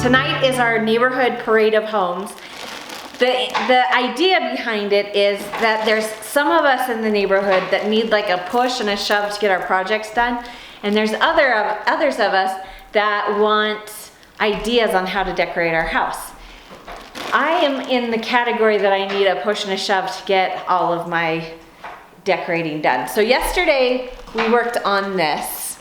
tonight is our neighborhood parade of homes. The idea behind it is that there's some of us in the neighborhood that need like a push and a shove to get our projects done. And there's others of us that want ideas on how to decorate our house. I am in the category that I need a push and a shove to get all of my decorating done. So yesterday we worked on this,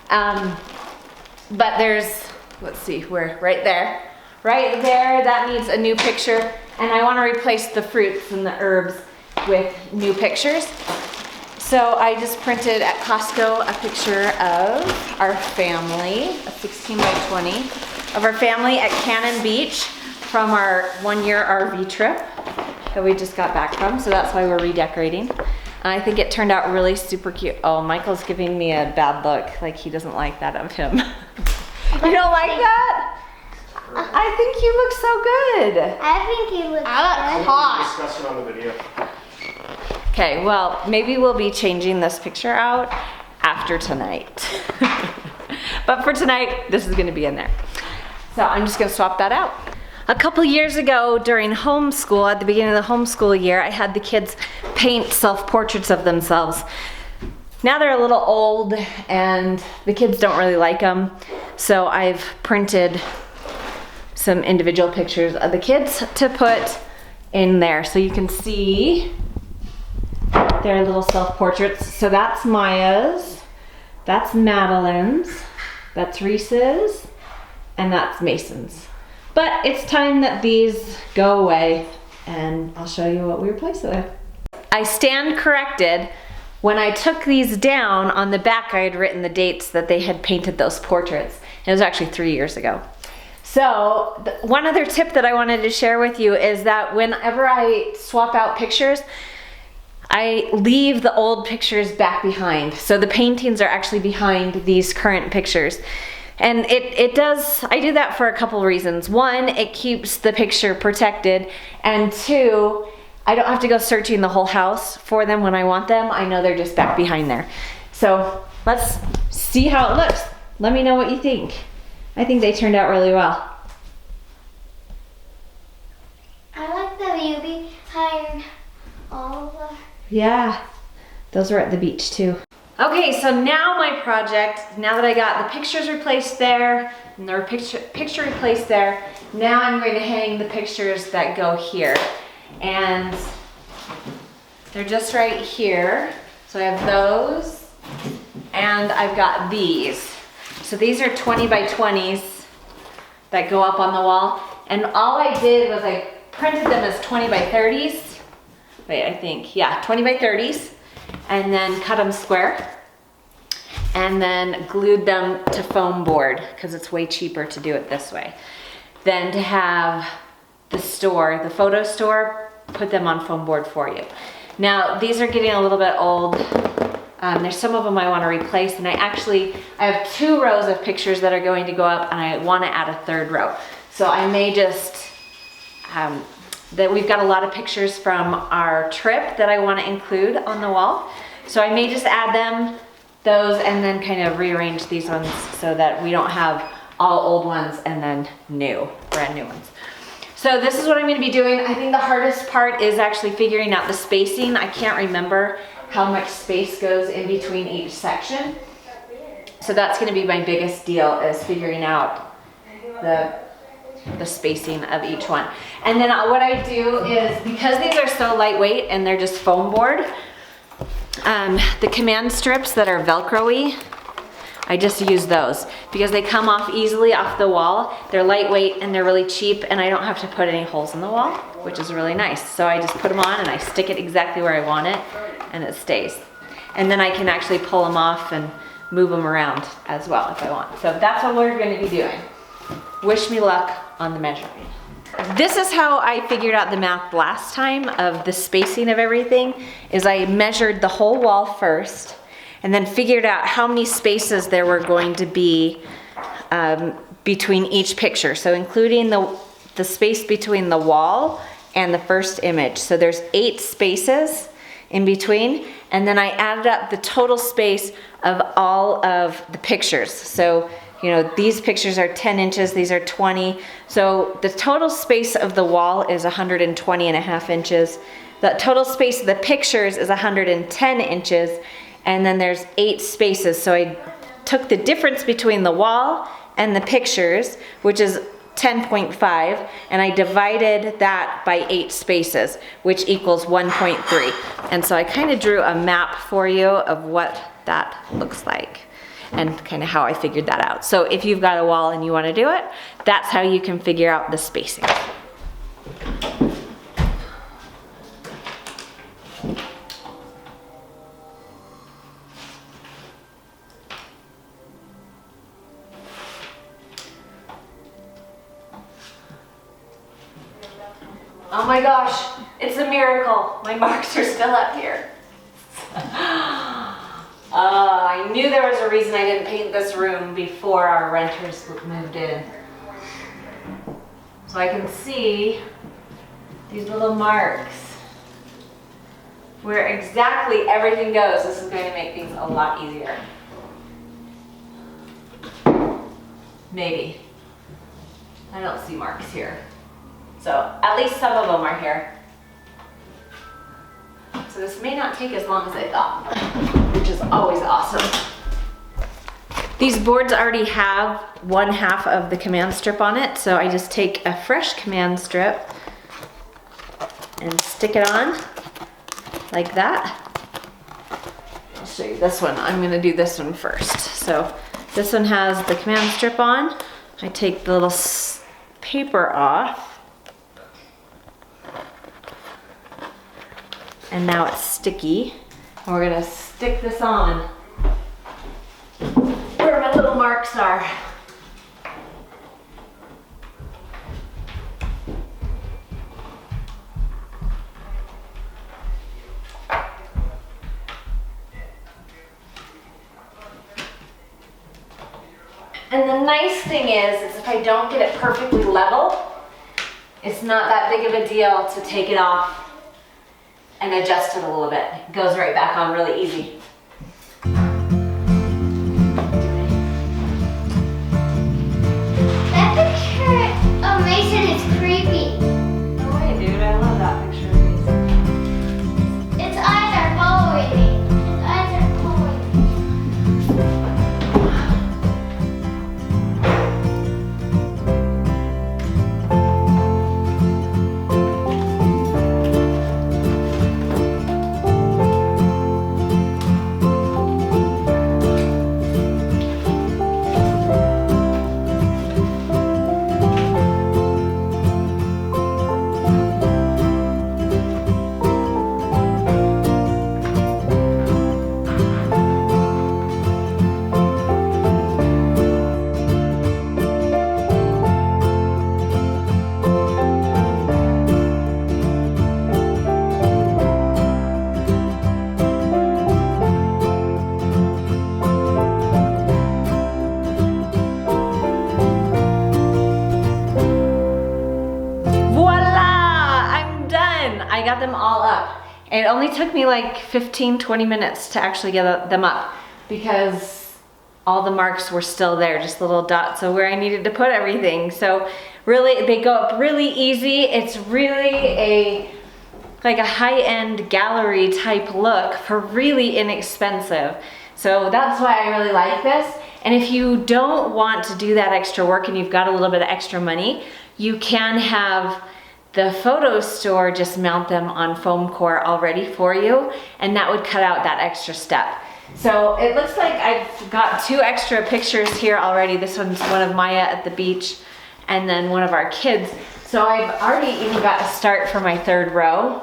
but there's, let's see, right there, that needs a new picture. And I want to replace the fruits and the herbs with new pictures. So I just printed at Costco a picture of our family, a 16 by 20, of our family at Cannon Beach from our 1-year RV trip that we just got back from. So that's why we're redecorating. I think it turned out really super cute. Oh, Michael's giving me a bad look, like he doesn't like that of him. You don't like that? I think you look so good. I think you look hot. Discuss it on the video. Okay, well, maybe we'll be changing this picture out after tonight. But for tonight, this is gonna be in there. So I'm just gonna swap that out. A couple years ago during homeschool, at the beginning of the homeschool year, I had the kids paint self-portraits of themselves. Now they're a little old and the kids don't really like them. So I've printed some individual pictures of the kids to put in there so you can see their little self-portraits. So that's Maya's, that's Madeline's, that's Reese's, and that's Mason's. But it's time that these go away and I'll show you what we replace it with. I stand corrected. When I took these down, on the back I had written the dates that they had painted those portraits. It was actually 3 years ago. So one other tip that I wanted to share with you is that whenever I swap out pictures, I leave the old pictures back behind. So the paintings are actually behind these current pictures. And I do that for a couple reasons. One, it keeps the picture protected. And two, I don't have to go searching the whole house for them when I want them. I know they're just back behind there. So let's see how it looks. Let me know what you think. I think they turned out really well. I like the view behind all the... Yeah, those were at the beach too. Okay, so now my project, now that I got the pictures replaced there, and the picture replaced there, now I'm going to hang the pictures that go here. And they're just right here. So I have those, and I've got these. So these are 20 by 20s that go up on the wall. And all I did was I printed them as 20 by 30s. Wait, I think, yeah, 20 by 30s. And then cut them square. And then glued them to foam board because it's way cheaper to do it this way than to have the photo store, put them on foam board for you. Now, these are getting a little bit old. There's some of them I want to replace, and I have 2 rows of pictures that are going to go up, and I want to add a 3rd row. So I may just, we've got a lot of pictures from our trip that I want to include on the wall. So I may just add those, and then kind of rearrange these ones so that we don't have all old ones and then brand new ones. So this is what I'm going to be doing. I think the hardest part is actually figuring out the spacing. I can't remember how much space goes in between each section. So that's going to be my biggest deal, is figuring out the spacing of each one. And then what I do is, because these are so lightweight and they're just foam board, the command strips that are Velcro-y, I just use those because they come off easily off the wall. They're lightweight and they're really cheap, and I don't have to put any holes in the wall, which is really nice. So I just put them on and I stick it exactly where I want it, and it stays. And then I can actually pull them off and move them around as well if I want. So that's what we're going to be doing. Wish me luck on the measuring. This is how I figured out the math last time of the spacing of everything, is I measured the whole wall first and then figured out how many spaces there were going to be between each picture. So including the space between the wall and the first image. So there's 8 spaces in between, and then I added up the total space of all of the pictures. So You know, these pictures are 10 inches, these are 20. So the total space of the wall is 120 and a half inches. The total space of the pictures is 110 inches. And then there's 8 spaces. So I took the difference between the wall and the pictures, which is 10.5, and I divided that by 8 spaces, which equals 1.3. And so I kind of drew a map for you of what that looks like and kind of how I figured that out. So if you've got a wall and you want to do it, that's how you can figure out the spacing. Oh my gosh, it's a miracle. My marks are still up here. I knew there was a reason I didn't paint this room before our renters moved in. So I can see these little marks where exactly everything goes. This is going to make things a lot easier. Maybe. I don't see marks here. So at least some of them are here. So this may not take as long as I thought, which is always awesome. These boards already have 1/2 of the command strip on it, so I just take a fresh command strip and stick it on like that. I'll show you this one. I'm gonna do this one first. So this one has the command strip on. I take the little paper off. And now it's sticky. And we're gonna stick this on where my little marks are. And the nice thing is if I don't get it perfectly level, it's not that big of a deal to take it off and adjust it a little bit. It goes right back on really easy. That picture of Mason is creepy. No way, dude. I love that picture of Mason. Its eyes are following me. Its eyes are following me. I got them all up. And it only took me like 15-20 minutes to actually get them up because all the marks were still there, just little dots of where I needed to put everything. So really, they go up really easy. It's really like a high-end gallery type look for really inexpensive. So that's why I really like this. And if you don't want to do that extra work and you've got a little bit of extra money, you can have the photo store just mount them on foam core already for you, and that would cut out that extra step. So it looks like I've got 2 extra pictures here already. This one's one of Maya at the beach and then one of our kids. So I've already even got a start for my 3rd row,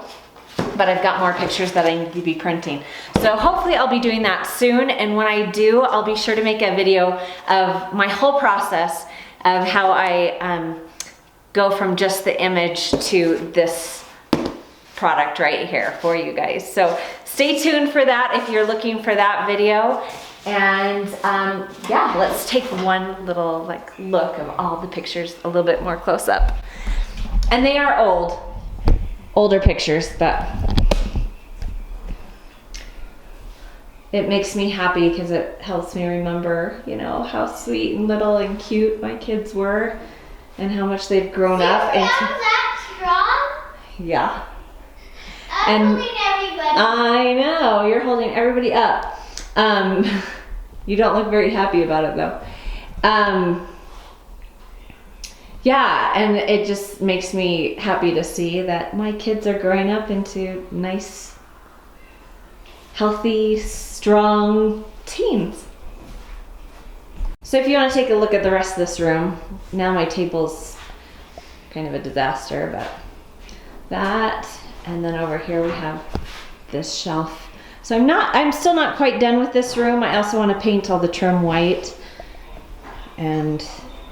but I've got more pictures that I need to be printing. So hopefully I'll be doing that soon, and when I do, I'll be sure to make a video of my whole process of how I go from just the image to this product right here for you guys. So stay tuned for that if you're looking for that video. And yeah, let's take one little like look of all the pictures a little bit more close up. And they are older pictures, but it makes me happy because it helps me remember, you know, how sweet and little and cute my kids were and how much they've grown up. And that strong? Yeah. I'm holding everybody. I know, you're holding everybody up. You don't look very happy about it though. Yeah, and it just makes me happy to see that my kids are growing up into nice, healthy, strong teens. So if you want to take a look at the rest of this room, now my table's kind of a disaster, but that, and then over here we have this shelf. So I'm still not quite done with this room. I also want to paint all the trim white and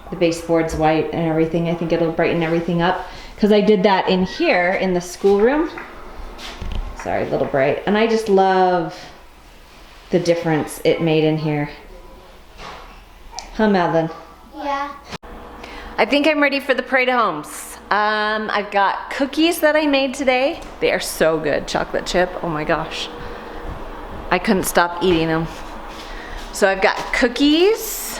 the baseboards white and everything. I think it'll brighten everything up because I did that in here in the schoolroom. Sorry, a little bright. And I just love the difference it made in here. Huh, Madeline? Yeah. I think I'm ready for the parade of homes. I've got cookies that I made today. They are so good, chocolate chip. Oh my gosh. I couldn't stop eating them. So I've got cookies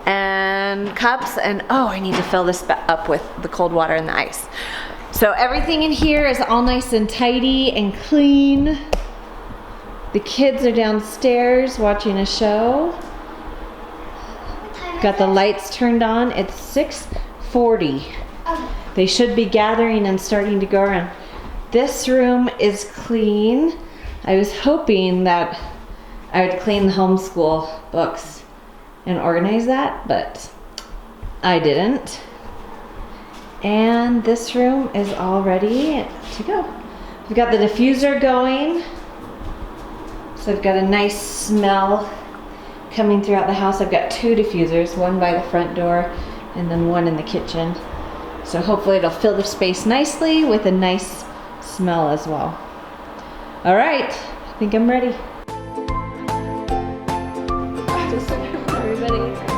and cups, and oh, I need to fill this up with the cold water and the ice. So everything in here is all nice and tidy and clean. The kids are downstairs watching a show. Got the lights turned on. It's 6:40. They should be gathering and starting to go around. This room is clean. I was hoping that I would clean the homeschool books and organize that, but I didn't. And this room is all ready to go. We've got the diffuser going. So I've got a nice smell coming throughout the house. I've got 2 diffusers, one by the front door and then one in the kitchen. So hopefully it'll fill the space nicely with a nice smell as well. All right, I think I'm ready. Everybody.